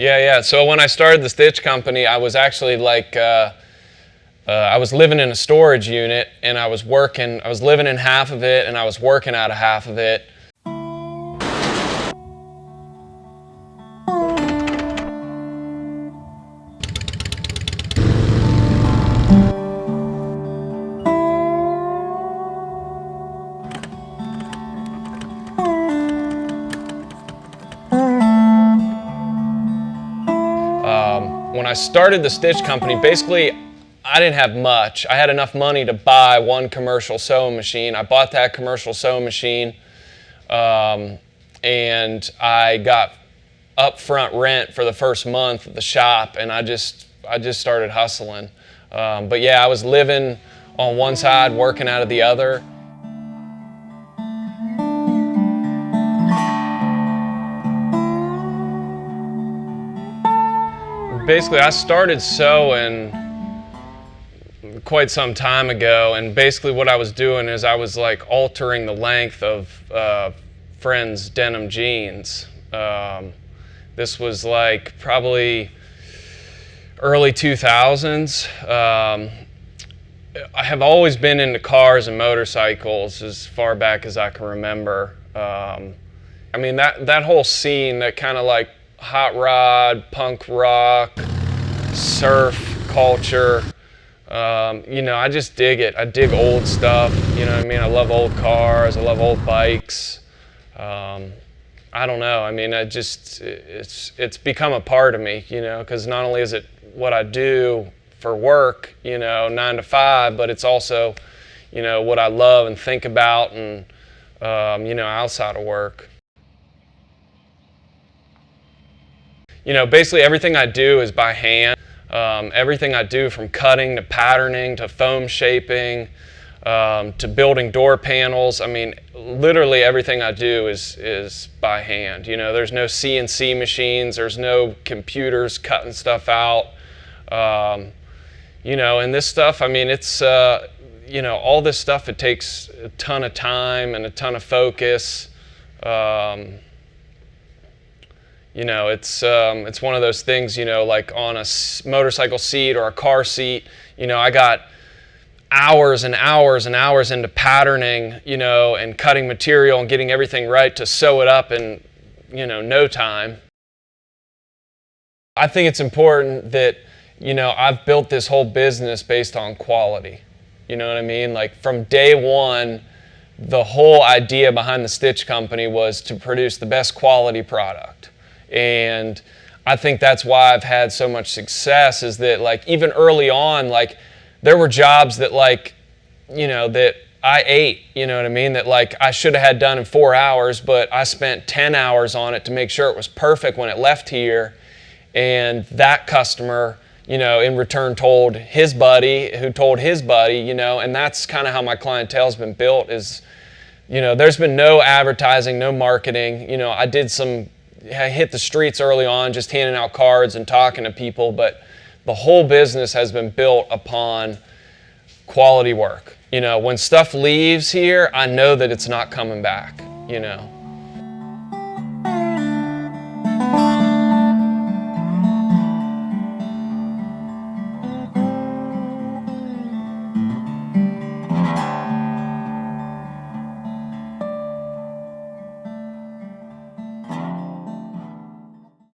Yeah. So when I started the stitch company, I was actually like, I was living in a storage unit, and I was living in half of it, and I was working out of half of it. When I started the stitch company, basically I didn't have much. I had enough money to buy one commercial sewing machine. I bought that commercial sewing machine, and I got upfront rent for the first month of the shop, and I just started hustling. But yeah, I was living on one side, working out of the other. Basically, I started sewing quite some time ago, and basically what I was doing is I was like altering the length of friends' denim jeans. This was like probably early 2000s. I have always been into cars and motorcycles as far back as I can remember. I mean, that whole scene, that kind of like hot rod, punk rock, surf culture, I just dig it. I dig old stuff, you know what I mean? I love old cars, I love old bikes. I don't know, I mean, it's become a part of me, because not only is it what I do for work, 9 to 5, but it's also, what I love and think about, and, outside of work. Basically everything I do is by hand. Everything I do, from cutting to patterning to foam shaping to building door panels, I mean, literally everything I do is by hand. There's no CNC machines, there's no computers cutting stuff out. And this stuff, I mean, it's, all this stuff, it takes a ton of time and a ton of focus. It's one of those things, like on a motorcycle seat or a car seat, I got hours and hours and hours into patterning, and cutting material and getting everything right to sew it up in, no time. I think it's important that, I've built this whole business based on quality. You know what I mean? Like from day one, the whole idea behind the Stitch Company was to produce the best quality product. And I think that's why I've had so much success, is that like even early on, like there were jobs that like, that I ate, you know what I mean? That like I should have had done in 4 hours, but I spent 10 hours on it to make sure it was perfect when it left here. And that customer, in return told his buddy, who told his buddy, and that's kind of how my clientele's been built is, there's been no advertising, no marketing. I hit the streets early on, just handing out cards and talking to people, but the whole business has been built upon quality work. When stuff leaves here, I know that it's not coming back,